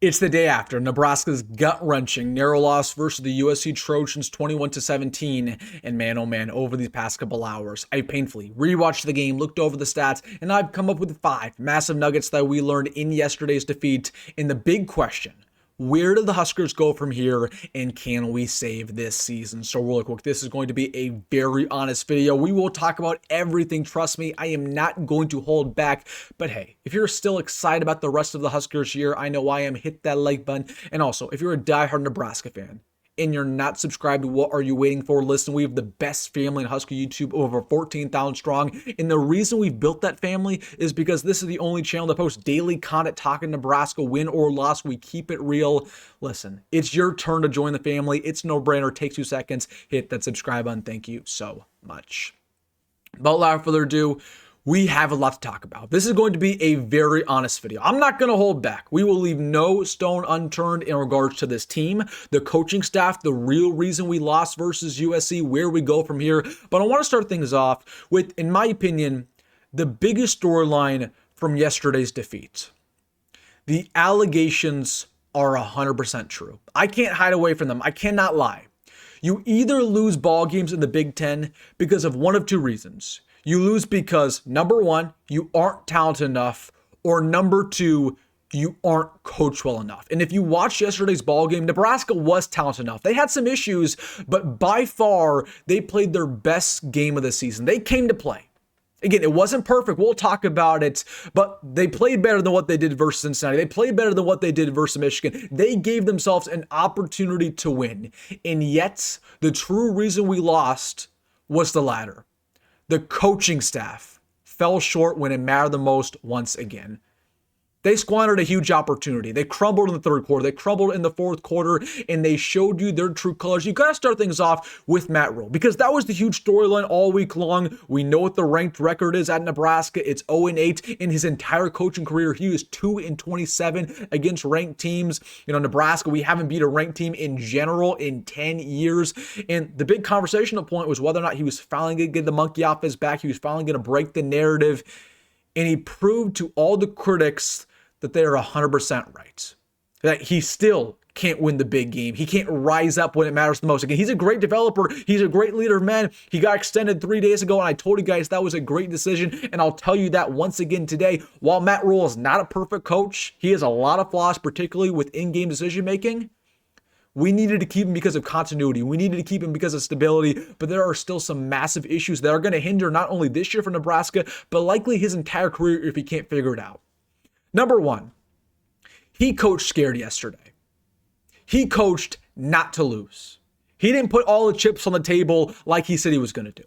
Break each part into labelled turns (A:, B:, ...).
A: It's the day after Nebraska's gut-wrenching narrow loss versus the USC Trojans 21-17, and man oh man, over these past couple hours, I painfully rewatched the game, looked over the stats, and I've come up with 5 massive nuggets that we learned in yesterday's defeat. And the big question: where do the Huskers go from here, and can we save this season? So real quick, this is going to be a very honest video. We will talk about everything, trust me. I am not going to hold back. But hey, if you're still excited about the rest of the Huskers here, I know I am. Hit that like button. And also, if you're a diehard Nebraska fan and you're not subscribed, what are you waiting for? Listen, we have the best family in Husker YouTube, over 14,000 strong. And the reason we've built that family is because this is the only channel that posts daily content talking Nebraska, win or loss. We keep it real. Listen, it's your turn to join the family. It's no brainer. Takes 2 seconds. Hit that subscribe button. Thank you so much. But without further ado, we have a lot to talk about. This is going to be a very honest video. I'm not going to hold back. We will leave no stone unturned in regards to this team, the coaching staff, the real reason we lost versus USC, where we go from here. But I want to start things off with, in my opinion, the biggest storyline from yesterday's defeat. The allegations are 100% true. I can't hide away from them. I cannot lie. You either lose ball games in the Big Ten because of one of 2 reasons. You lose because, number 1, you aren't talented enough, or number 2, you aren't coached well enough. And if you watch yesterday's ball game, Nebraska was talented enough. They had some issues, but by far, they played their best game of the season. They came to play. Again, it wasn't perfect. We'll talk about it, but they played better than what they did versus Cincinnati. They played better than what they did versus Michigan. They gave themselves an opportunity to win. And yet, the true reason we lost was the latter. The coaching staff fell short when it mattered the most once again. They squandered a huge opportunity. They crumbled in the third quarter. They crumbled in the fourth quarter, and they showed you their true colors. You got to start things off with Matt Rhule, because that was the huge storyline all week long. We know what the ranked record is at Nebraska. It's 0-8 in his entire coaching career. He was 2-27 against ranked teams. You know, Nebraska, we haven't beat a ranked team in general in 10 years. And the big conversational point was whether or not he was finally going to get the monkey off his back. He was finally going to break the narrative. And he proved to all the critics that they are 100% right. That he still can't win the big game. He can't rise up when it matters the most. Again, he's a great developer. He's a great leader of men. He got extended 3 days ago, and I told you guys that was a great decision. And I'll tell you that once again today. While Matt Rhule is not a perfect coach, he has a lot of flaws, particularly with in-game decision-making. We needed to keep him because of continuity. We needed to keep him because of stability, but there are still some massive issues that are going to hinder not only this year for Nebraska, but likely his entire career if he can't figure it out. Number 1, he coached scared yesterday. He coached not to lose. He didn't put all the chips on the table like he said he was going to do.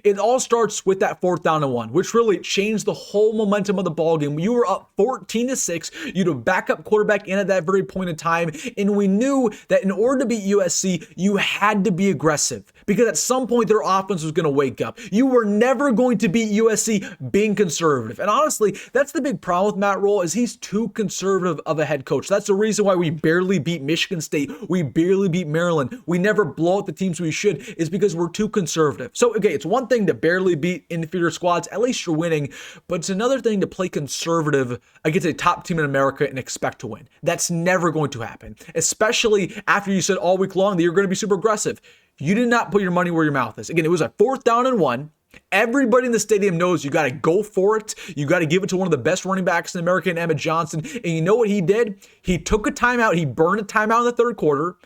A: It all starts with that 4th down and 1, which really changed the whole momentum of the ballgame. You were up 14-6. You had a backup quarterback in at that very point in time. And we knew that in order to beat USC, you had to be aggressive, because at some point their offense was going to wake up. You were never going to beat USC being conservative. And honestly, that's the big problem with Matt Rhule, is he's too conservative of a head coach. That's the reason why we barely beat Michigan State. We barely beat Maryland. We never blow out the teams we should, is because we're too conservative. So, okay, it's one thing to barely beat inferior squads, at least you're winning, but it's another thing to play conservative against a top team in America and expect to win. That's never going to happen, especially after you said all week long that you're going to be super aggressive. You did not put your money where your mouth is. Again, it was a 4th down and 1. Everybody in the stadium knows you got to go for it. You got to give it to one of the best running backs in America, Emmett Johnson. And you know what he did? He took a timeout. He burned a timeout in the third quarter.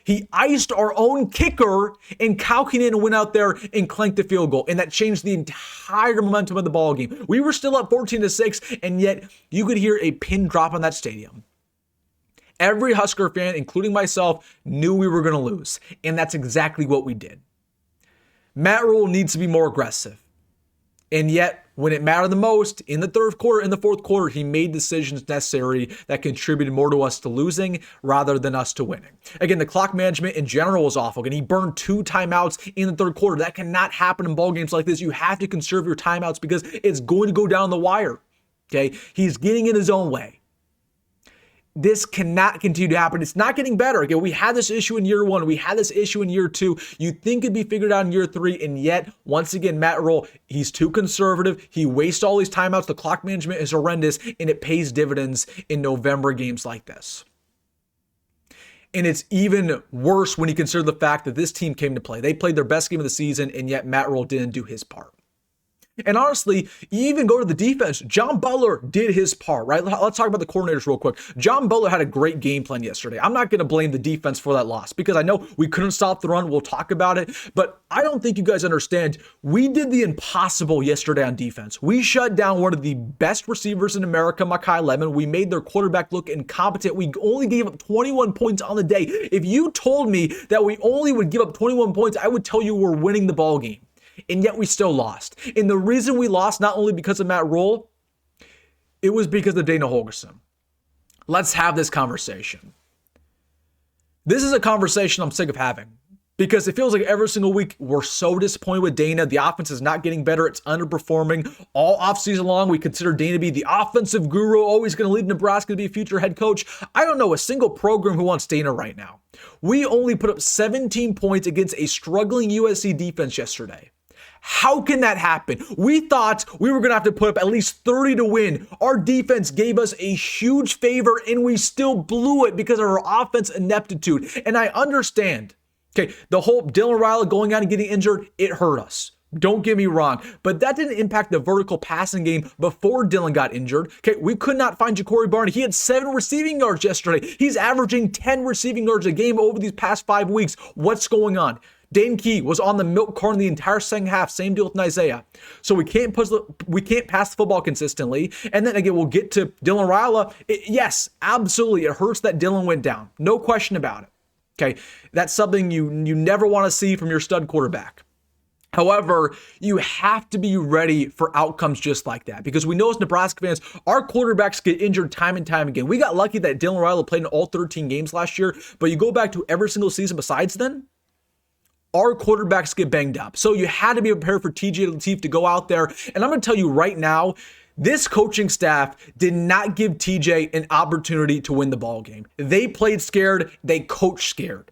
A: He iced our own kicker, and Kwinten went out there and clanked a field goal. And that changed the entire momentum of the ball game. We were still up 14-6, and yet you could hear a pin drop on that stadium. Every Husker fan, including myself, knew we were going to lose. And that's exactly what we did. Matt Rhule needs to be more aggressive. And yet, when it mattered the most, in the third quarter, in the fourth quarter, he made decisions necessary that contributed more to us to losing rather than us to winning. Again, the clock management in general was awful. Again, he burned 2 timeouts in the third quarter. That cannot happen in ball games like this. You have to conserve your timeouts because it's going to go down the wire. Okay, he's getting in his own way. This cannot continue to happen. It's not getting better. Again, we had this issue in year 1. We had this issue in year 2. You think it'd be figured out in year 3, and yet, once again, Matt Rhule, he's too conservative. He wastes all these timeouts. The clock management is horrendous, and it pays dividends in November games like this. And it's even worse when you consider the fact that this team came to play. They played their best game of the season, and yet Matt Rhule didn't do his part. And honestly, you even go to the defense. John Butler did his part, right? Let's talk about the coordinators real quick. John Butler had a great game plan yesterday. I'm not going to blame the defense for that loss because I know we couldn't stop the run. We'll talk about it. But I don't think you guys understand. We did the impossible yesterday on defense. We shut down one of the best receivers in America, Mekhi. We made their quarterback look incompetent. We only gave up 21 points on the day. If you told me that we only would give up 21 points, I would tell you we're winning the ball game. And yet we still lost. And the reason we lost, not only because of Matt Rhule, it was because of Dana Holgorsen. Let's have this conversation. This is a conversation I'm sick of having because it feels like every single week we're so disappointed with Dana. The offense is not getting better. It's underperforming. All offseason long, we consider Dana to be the offensive guru, always going to lead Nebraska to be a future head coach. I don't know a single program who wants Dana right now. We only put up 17 points against a struggling USC defense yesterday. How can that happen? We thought we were going to have to put up at least 30 to win. Our defense gave us a huge favor and we still blew it because of our offense ineptitude. And I understand, okay, the whole Dylan Raiola going out and getting injured, it hurt us. Don't get me wrong, but that didn't impact the vertical passing game before Dylan got injured. Okay, we could not find Jacory Barney. He had 7 receiving yards yesterday. He's averaging 10 receiving yards a game over these past 5 weeks. What's going on? Dane was on the milk carton the entire second half. Same deal with Nyziah. So we can't pass the football consistently. And then again, we'll get to Dylan Raiola. Yes, absolutely. It hurts that Dylan went down. No question about it. Okay, that's something you never want to see from your stud quarterback. However, you have to be ready for outcomes just like that because we know as Nebraska fans, our quarterbacks get injured time and time again. We got lucky that Dylan Raiola played in all 13 games last year, but you go back to every single season besides then, our quarterbacks get banged up. So you had to be prepared for TJ Lateef to go out there. And I'm going to tell you right now, this coaching staff did not give TJ an opportunity to win the ball game. They played scared. They coached scared.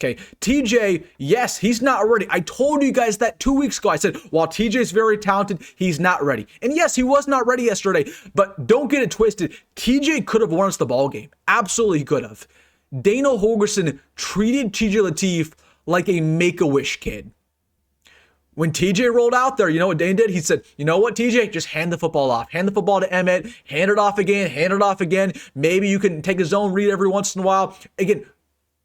A: Okay, TJ, yes, he's not ready. I told you guys that 2 weeks ago. I said, while TJ's very talented, he's not ready. And yes, he was not ready yesterday, but don't get it twisted. TJ could have won us the ball game. Absolutely could have. Dana Holgorsen treated TJ Lateef like a Make-A-Wish kid. When TJ rolled out there, you know what Dane did? He said, you know what, TJ? Just hand the football off. Hand the football to Emmett. Hand it off again. Hand it off again. Maybe you can take a zone read every once in a while. Again,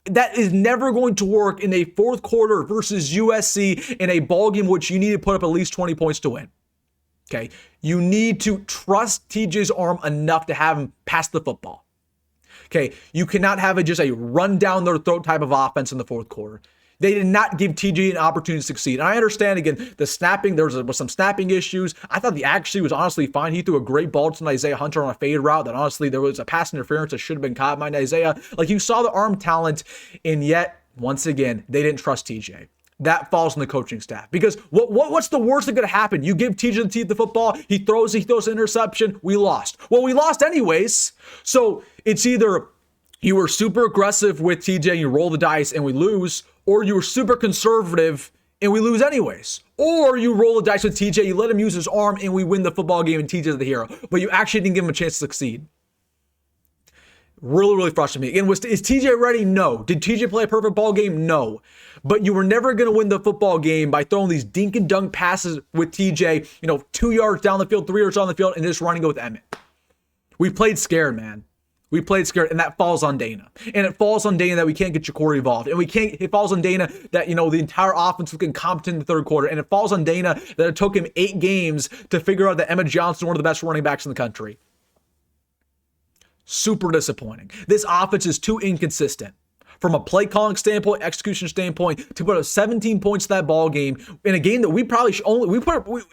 A: that is never going to work in a fourth quarter versus USC in a ball game which you need to put up at least 20 points to win. Okay? You need to trust TJ's arm enough to have him pass the football. Okay? You cannot have it just a run down their throat type of offense in the fourth quarter. They did not give TJ an opportunity to succeed. And I understand, again, the snapping, there was some snapping issues. I thought the actually was honestly fine. He threw a great ball to Nyziah Hunter on a fade route that honestly there was a pass interference that should have been caught by Nyziah. Like you saw the arm talent, and yet, once again, they didn't trust TJ. That falls on the coaching staff. Because what's the worst that could happen? You give TJ the football, he throws an interception, we lost. Well, we lost anyways. So it's either you were super aggressive with TJ and you roll the dice and we lose, or you were super conservative and we lose anyways. Or you roll the dice with TJ, you let him use his arm and we win the football game and TJ's the hero. But you actually didn't give him a chance to succeed. Really, really frustrating me. Again, is TJ ready? No. Did TJ play a perfect ball game? No. But you were never going to win the football game by throwing these dink and dunk passes with TJ, 2 yards down the field, 3 yards on the field, and just running it with Emmett. We played scared, man. We played scared, and that falls on Dana. And it falls on Dana that we can't get Jacory involved. And it falls on Dana that, the entire offense was incompetent in the third quarter. And it falls on Dana that it took him 8 games to figure out that Emmett Johnson is one of the best running backs in the country. Super disappointing. This offense is too inconsistent. From a play calling standpoint, execution standpoint, to put up 17 points to that ball game in a game that we probably should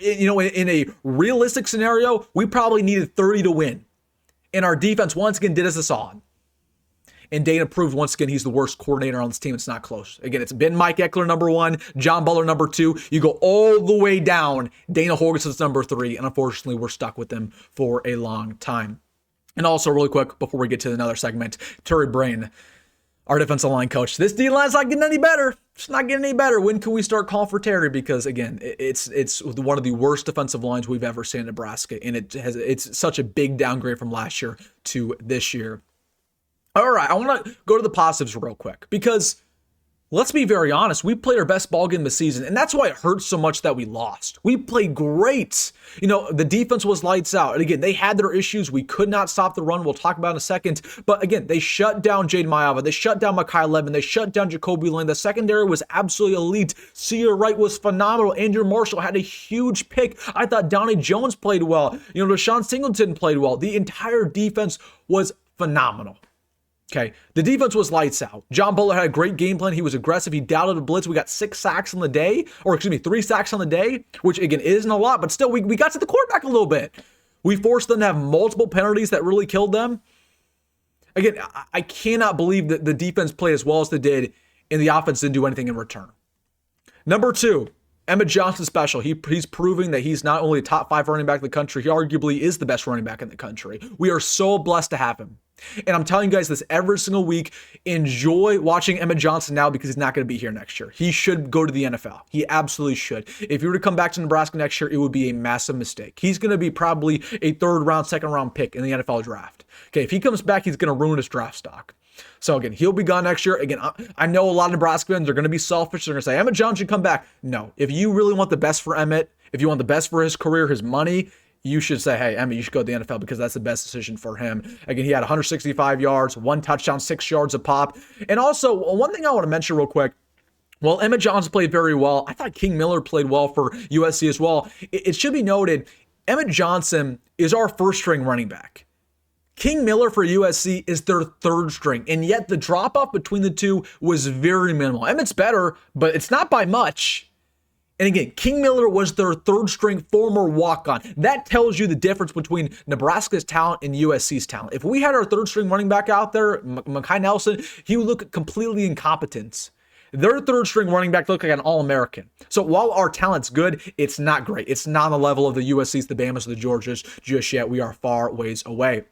A: in a realistic scenario, we probably needed 30 to win. And our defense once again did us a solid. And Dana proved once again he's the worst coordinator on this team. It's not close. Again, it's been Mike Eckler number 1, John Butler number 2. You go all the way down. Dana Holgorsen's number 3. And unfortunately, we're stuck with them for a long time. And also, really quick, before we get to another segment, Terry Brain, our defensive line coach. This D-line's not getting any better. It's not getting any better. When can we start calling for Terry? Because again, it's one of the worst defensive lines we've ever seen in Nebraska, and it's such a big downgrade from last year to this year. All right, I want to go to the positives real quick because let's be very honest, we played our best ball game this season, and that's why it hurts so much that we lost. We played great. The defense was lights out. And again, they had their issues. We could not stop the run. We'll talk about in a second. But again, they shut down Jaden Maiava. They shut down Mekhi Levin. They shut down Jacoby Lane. The secondary was absolutely elite. Sear Wright was phenomenal. Andrew Marshall had a huge pick. I thought Donnie Jones played well. Deshaun Singleton played well. The entire defense was phenomenal. Okay, the defense was lights out. John Butler had a great game plan. He was aggressive. He doubted a blitz. We got 6 sacks on the day, 3 sacks on the day, which again isn't a lot, but still we got to the quarterback a little bit. We forced them to have multiple penalties that really killed them. Again, I cannot believe that the defense played as well as they did and the offense didn't do anything in return. Number 2, Emmett Johnson special. He's proving that he's not only a top 5 running back in the country, he arguably is the best running back in the country. We are so blessed to have him. And I'm telling you guys this every single week. Enjoy watching Emmett Johnson now because he's not going to be here next year. He should go to the NFL. He absolutely should. If he were to come back to Nebraska next year, it would be a massive mistake. He's going to be probably a 3rd round, 2nd round pick in the NFL draft. Okay, if he comes back, he's going to ruin his draft stock. So again, he'll be gone next year. Again, I know a lot of Nebraska fans are going to be selfish. They're going to say, Emmett Johnson should come back. No, if you really want the best for Emmett, if you want the best for his career, his money, you should say, hey, Emmett, you should go to the NFL because that's the best decision for him. Again, he had 165 yards, 1 touchdown, 6 yards a pop. And also, one thing I want to mention real quick, well, Emmett Johnson played very well. I thought King Miller played well for USC as well. It should be noted, Emmett Johnson is our 1st-string running back. King Miller for USC is their 3rd string, and yet the drop-off between the two was very minimal. Emmett's better, but it's not by much. And again, King Miller was their 3rd string former walk-on. That tells you the difference between Nebraska's talent and USC's talent. If we had our 3rd string running back out there, Mekhi Nelson, he would look completely incompetent. Their 3rd string running back looked like an All-American. So while our talent's good, it's not great. It's not on the level of the USCs, the Bamas, the Georgias just yet. We are far ways away.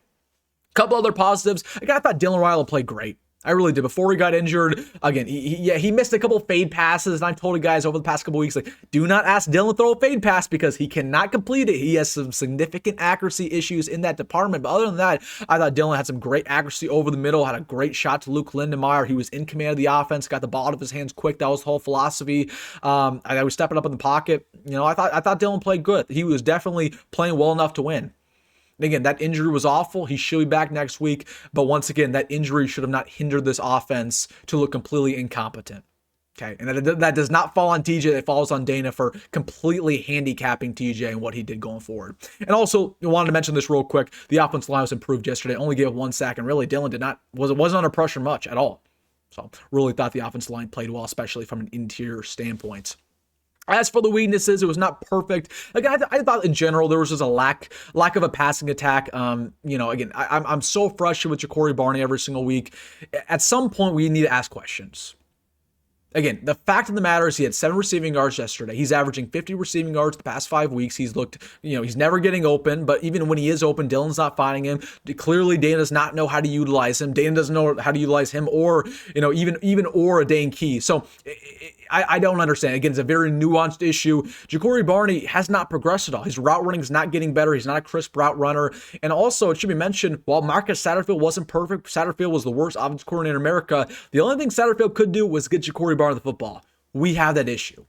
A: Couple other positives. Again, I thought Dylan Raiola played great. I really did. Before he got injured, again, he missed a couple fade passes, and I've told you guys over the past couple weeks, do not ask Dylan to throw a fade pass because he cannot complete it. He has some significant accuracy issues in that department. But other than that, I thought Dylan had some great accuracy over the middle, had a great shot to Luke Lindenmeyer. He was in command of the offense, got the ball out of his hands quick. That was the whole philosophy. I was stepping up in the pocket. I thought Dylan played good. He was definitely playing well enough to win. And again, that injury was awful. He should be back next week. But once again, that injury should have not hindered this offense to look completely incompetent. Okay, and that does not fall on TJ. It falls on Dana for completely handicapping TJ and what he did going forward. And also, I wanted to mention this real quick. The offensive line was improved yesterday. Only gave 1 sack, and really Dylan wasn't under pressure much at all. So really thought the offensive line played well, especially from an interior standpoint. As for the weaknesses, it was not perfect. Again, I thought in general there was just a lack of a passing attack. Again, I'm so frustrated with Jacory Barney every single week. At some point, we need to ask questions. Again, the fact of the matter is he had 7 receiving yards yesterday. He's averaging 50 receiving yards the past 5 weeks. He's looked, he's never getting open, but even when he is open, Dylan's not finding him. Clearly, Dana does not know how to utilize him. Dana doesn't know how to utilize him or, even a Dane Key. So I don't understand. Again, it's a very nuanced issue. Jacory Barney has not progressed at all. His route running is not getting better. He's not a crisp route runner. And also, it should be mentioned, while Marcus Satterfield wasn't perfect, Satterfield was the worst offensive coordinator in America. The only thing Satterfield could do was get Jacory Barney the football. We have that issue.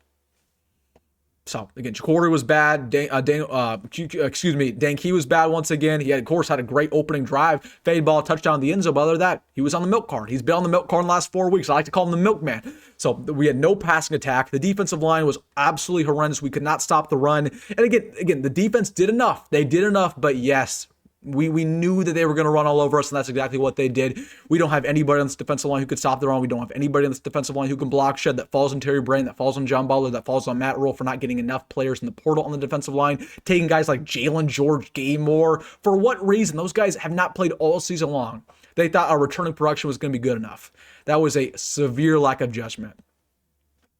A: So again, Jacory was bad. Dane Key was bad once again. He of course had a great opening drive, fade ball, touchdown in the end zone. But other than that, he was on the milk cart. He's been on the milk cart in the last 4 weeks. I like to call him the milkman. So we had no passing attack. The defensive line was absolutely horrendous. We could not stop the run. And again, the defense did enough. They did enough. But yes, we knew that they were going to run all over us, and that's exactly what they did. We don't have anybody on this defensive line who could stop the run. We don't have anybody on this defensive line who can block shed. That falls on Terry Brain, that falls on John Butler, that falls on Matt Rhule for not getting enough players in the portal on the defensive line, taking guys like Jalyn, George, Gaymore. For what reason? Those guys have not played all season long. They thought our returning production was going to be good enough. That was a severe lack of judgment.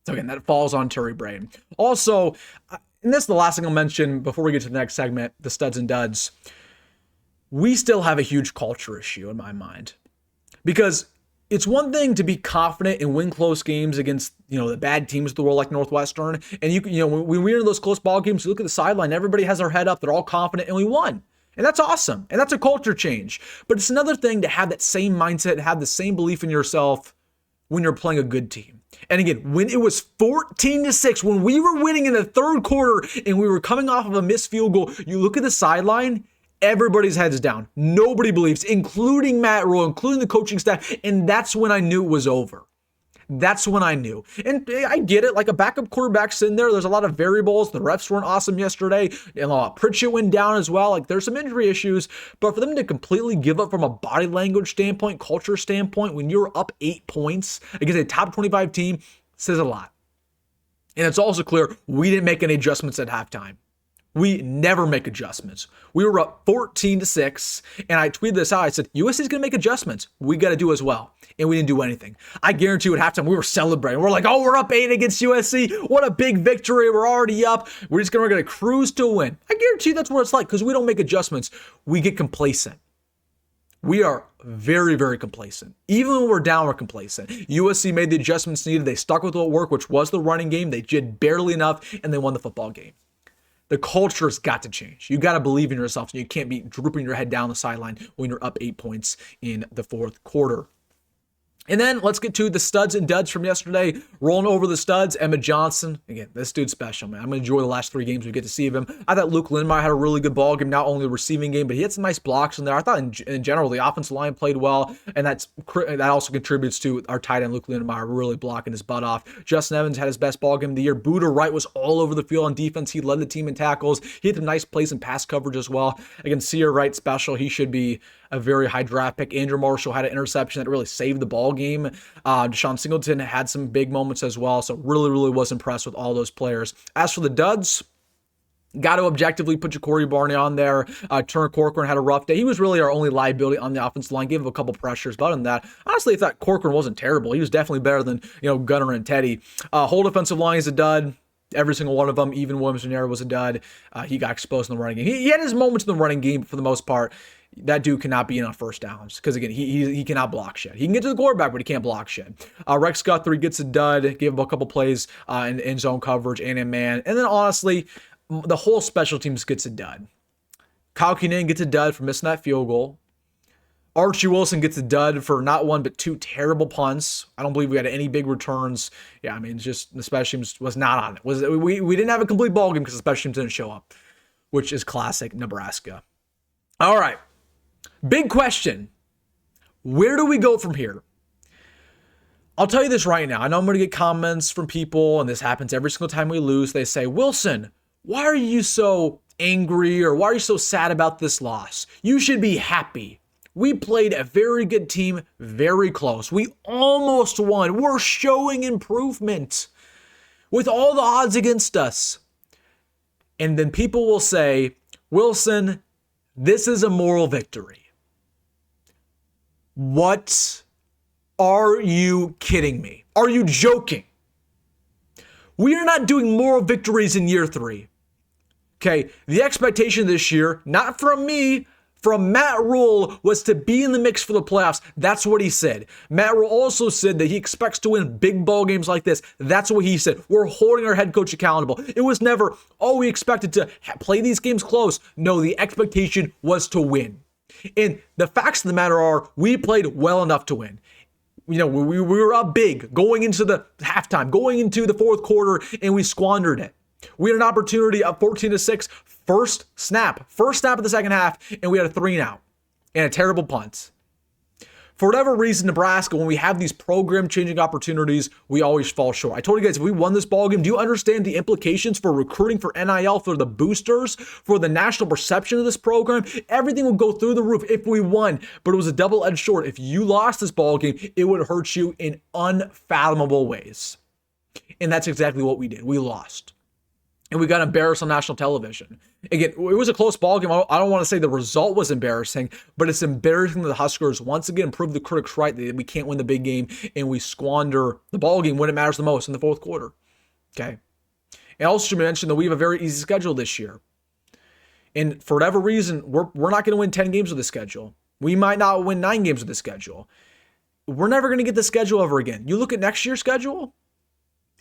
A: So again, that falls on Terry Brain. Also, and this is the last thing I'll mention before we get to the next segment, the studs and duds. We still have a huge culture issue in my mind, because it's one thing to be confident and win close games against, the bad teams of the world like Northwestern. And when we're in those close ball games, you look at the sideline, everybody has their head up. They're all confident and we won. And that's awesome. And that's a culture change. But it's another thing to have that same mindset, have the same belief in yourself when you're playing a good team. And again, when it was 14-6, when we were winning in the third quarter and we were coming off of a missed field goal, you look at the sideline, everybody's heads down. Nobody believes, including Matt Rhule, including the coaching staff. And that's when I knew it was over. That's when I knew. And I get it, like a backup quarterback's in there. There's a lot of variables. The refs weren't awesome yesterday. And Pritchett went down as well. Like, there's some injury issues. But for them to completely give up from a body language standpoint, culture standpoint, when you're up 8 points against a top 25 team, says a lot. And it's also clear we didn't make any adjustments at halftime. We never make adjustments. We were up 14-6, and I tweeted this out. I said, USC is going to make adjustments. We got to do as well. And we didn't do anything. I guarantee you at halftime, we were celebrating. We're like, oh, we're up 8 against USC. What a big victory. We're already up. We're going to cruise to a win. I guarantee you that's what it's like because we don't make adjustments. We get complacent. We are very, very complacent. Even when we're down, we're complacent. USC made the adjustments needed. They stuck with what worked, which was the running game. They did barely enough, and they won the football game. The culture's got to change. You got to believe in yourself. You can't be drooping your head down the sideline when you're up 8 points in the fourth quarter. And then let's get to the studs and duds from yesterday. Rolling over the studs, Emmett Johnson. Again, this dude's special, man. I'm going to enjoy the last 3 games we get to see of him. I thought Luke Lindenmeyer had a really good ball game, not only the receiving game, but he had some nice blocks in there. I thought in general, the offensive line played well, and that also contributes to our tight end, Luke Lindenmeyer, really blocking his butt off. Justin Evans had his best ball game of the year. Buda Wright was all over the field on defense. He led the team in tackles. He had some nice plays in pass coverage as well. Again, Sear Wright special. He should be a very high draft pick. Andrew Marshall had an interception that really saved the ball game. Deshaun Singleton had some big moments as well. So really was impressed with all those players. As for the duds, got to objectively put Jacory Barney on there. Turner Corcoran had a rough day. He was really our only liability on the offensive line. Gave him a couple pressures, but other than that, honestly, I thought Corcoran wasn't terrible. He was definitely better than Gunner and Teddy. Whole defensive line is a dud. Every single one of them, even Williams-Nyanera was a dud. He got exposed in the running game. He had his moments in the running game, but for the most part, that dude cannot be in on first downs because, again, he cannot block shit. He can get to the quarterback, but he can't block shit. Rex Guthrie gets a dud, gave him a couple plays in zone coverage and in man. And then, honestly, the whole special teams gets a dud. Kyle Kinane gets a dud for missing that field goal. Archie Wilson gets a dud for not one but 2 terrible punts. I don't believe we had any big returns. Yeah, I mean, just the special teams was not on it. We didn't have a complete ball game because the special teams didn't show up, which is classic Nebraska. All right. Big question. Where do we go from here? I'll tell you this right now. I know I'm going to get comments from people, and this happens every single time we lose. They say, Wilson, why are you so angry or why are you so sad about this loss? You should be happy. We played a very good team, very close. We almost won. We're showing improvement with all the odds against us. And then people will say, Wilson, this is a moral victory. What? Are you kidding me? Are you joking? We are not doing moral victories in year 3. Okay, the expectation this year, not from me, from Matt Rhule, was to be in the mix for the playoffs. That's what he said. Matt Rhule also said that he expects to win big ball games like this. That's what he said. We're holding our head coach accountable. It was never, we expected to play these games close. No, the expectation was to win. And the facts of the matter are, we played well enough to win. We were up big going into the halftime, going into the fourth quarter, and we squandered it. We had an opportunity up 14-6, first snap of the second half, and we had a 3-and-out and a terrible punt. For whatever reason, Nebraska, when we have these program-changing opportunities, we always fall short. I told you guys, if we won this ballgame, do you understand the implications for recruiting, for NIL, for the boosters, for the national perception of this program? Everything would go through the roof if we won, but it was a double-edged sword. If you lost this ballgame, it would hurt you in unfathomable ways. And that's exactly what we did. We lost. And we got embarrassed on national television. Again, it was a close ball game. I don't want to say the result was embarrassing, but it's embarrassing that the Huskers once again proved the critics right that we can't win the big game and we squander the ball game when it matters the most in the fourth quarter. Okay. And also should mention that we have a very easy schedule this year. And for whatever reason, we're not going to win 10 games with the schedule. We might not win 9 games with the schedule. We're never going to get the schedule ever again. You look at next year's schedule,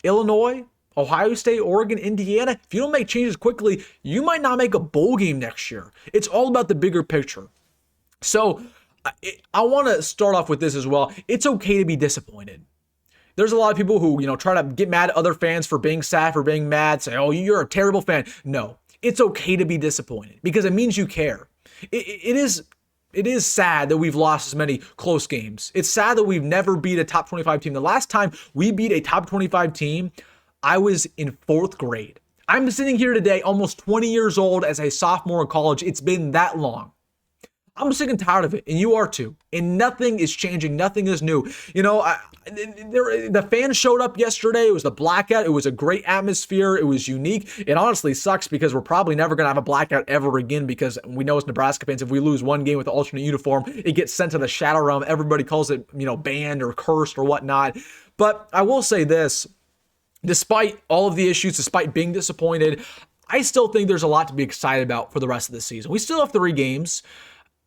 A: Illinois, Ohio State, Oregon, Indiana, if you don't make changes quickly, you might not make a bowl game next year. It's all about the bigger picture. So I want to start off with this as well. It's okay to be disappointed. There's a lot of people who, try to get mad at other fans for being sad, for being mad, say, oh, you're a terrible fan. No, it's okay to be disappointed because it means you care. It is sad that we've lost as many close games. It's sad that we've never beat a top 25 team. The last time we beat a top 25 team, I was in 4th grade. I'm sitting here today, almost 20 years old as a sophomore in college. It's been that long. I'm sick and tired of it, and you are too. And nothing is changing. Nothing is new. The fans showed up yesterday. It was the blackout. It was a great atmosphere. It was unique. It honestly sucks because we're probably never going to have a blackout ever again because we know as Nebraska fans, if we lose one game with the alternate uniform, it gets sent to the shadow realm. Everybody calls it, banned or cursed or whatnot. But I will say this, despite all of the issues, despite being disappointed, I still think there's a lot to be excited about for the rest of the season. We still have 3 games.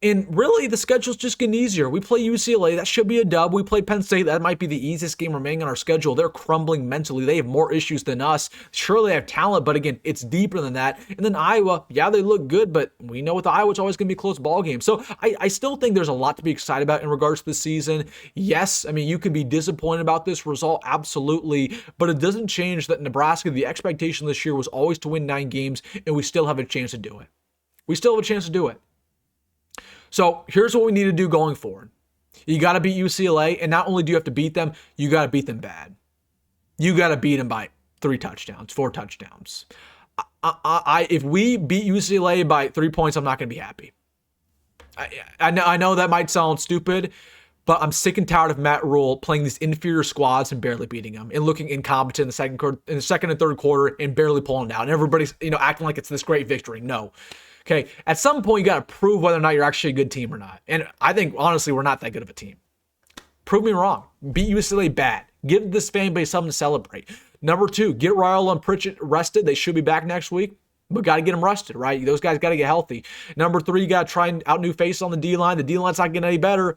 A: And really, the schedule's just getting easier. We play UCLA. That should be a dub. We play Penn State. That might be the easiest game remaining on our schedule. They're crumbling mentally. They have more issues than us. Sure, they have talent, but again, it's deeper than that. And then Iowa, yeah, they look good, but we know with Iowa, it's always going to be a close ball game. So I still think there's a lot to be excited about in regards to the season. Yes, you can be disappointed about this result, absolutely, but it doesn't change that Nebraska, the expectation this year was always to win 9 games, and we still have a chance to do it. We still have a chance to do it. So here's what we need to do going forward. You got to beat UCLA, and not only do you have to beat them, you got to beat them bad. You got to beat them by 3 touchdowns, 4 touchdowns. If we beat UCLA by 3 points, I'm not going to be happy. I know that might sound stupid, but I'm sick and tired of Matt Rhule playing these inferior squads and barely beating them, and looking incompetent in the second and third quarter and barely pulling it out. And everybody's acting like it's this great victory. No. Okay, at some point, you got to prove whether or not you're actually a good team or not. And I think, honestly, we're not that good of a team. Prove me wrong. Beat UCLA bad. Give this fan base something to celebrate. Number 2, get Raiola and Pritchett rested. They should be back next week, but got to get them rested, right? Those guys got to get healthy. Number 3, you got to try out new faces on the D-line. The D-line's not getting any better.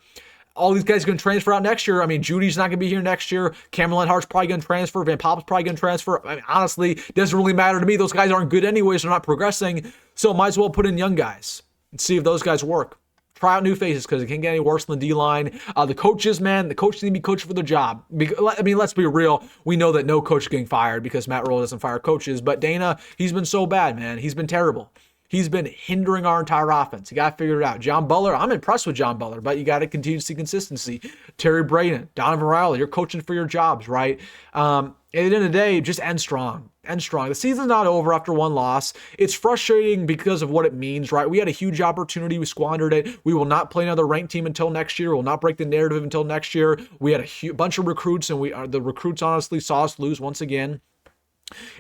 A: All these guys are going to transfer out next year. Judy's not going to be here next year. Cameron Hart's probably going to transfer. Van Pop's probably going to transfer. Honestly, it doesn't really matter to me. Those guys aren't good anyways. They're not progressing. So might as well put in young guys and see if those guys work. Try out new faces because it can't get any worse than the D-line. The coaches, man, the coaches need to be coaching for their job. Let's be real. We know that no coach is getting fired because Matt Rhule doesn't fire coaches. But Dana, he's been so bad, man. He's been terrible. He's been hindering our entire offense. You got to figure it out. John Butler, I'm impressed with John Butler, but you got to continue to see consistency. Terry Braden, Donovan Raiola, you're coaching for your jobs, right? At the end of the day, just end strong. End strong. The season's not over after 1 loss. It's frustrating because of what it means, right? We had a huge opportunity. We squandered it. We will not play another ranked team until next year. We'll not break the narrative until next year. We had a bunch of recruits, and the recruits honestly saw us lose once again.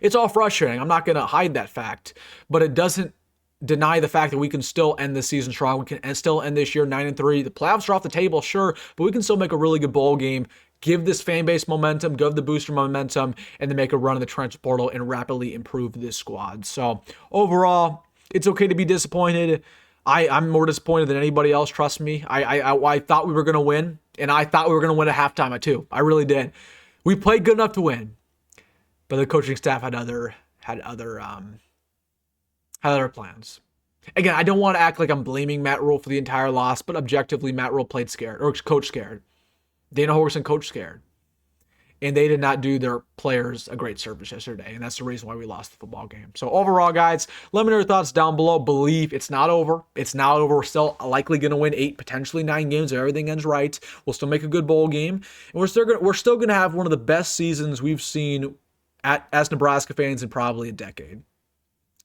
A: It's all frustrating. I'm not going to hide that fact, but it doesn't deny the fact that we can still end this season strong. We can still end this year 9-3. The playoffs are off the table, sure, but we can still make a really good bowl game, give this fan base momentum, give the booster momentum, and then make a run in the transfer portal and rapidly improve this squad. So overall, it's okay to be disappointed. I'm more disappointed than anybody else, trust me. I thought we were going to win, and I thought we were going to win at halftime too. I really did. We played good enough to win, but the coaching staff had other plans. Again, I don't want to act like I'm blaming Matt Rhule for the entire loss, but objectively, Matt Rhule played scared, or coach scared. Dana Holgorsen coach scared. And they did not do their players a great service yesterday, and that's the reason why we lost the football game. So overall, guys, let me know your thoughts down below. Believe it's not over. It's not over. We're still likely going to win 8, potentially 9 games if everything ends right. We'll still make a good bowl game, and we're still going to have one of the best seasons we've seen as Nebraska fans in probably a decade.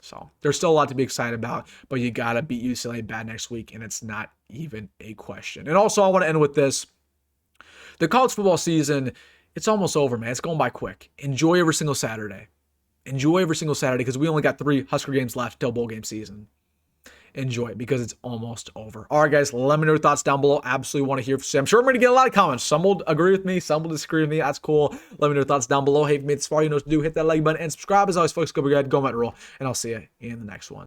A: So there's still a lot to be excited about, but you got to beat UCLA bad next week, and it's not even a question. And also, I want to end with this. The college football season, it's almost over, man. It's going by quick. Enjoy every single Saturday. Enjoy every single Saturday because we only got 3 Husker games left till bowl game season. Enjoy it because it's almost over. All right, guys, let me know your thoughts down below. Absolutely want to hear from you. I'm sure I'm going to get a lot of comments. Some will agree with me. Some will disagree with me. That's cool. Let me know your thoughts down below. Hey, if you made this far, you know what to do. Hit that like button and subscribe. As always, folks, go Matt Rhule, and I'll see you in the next one.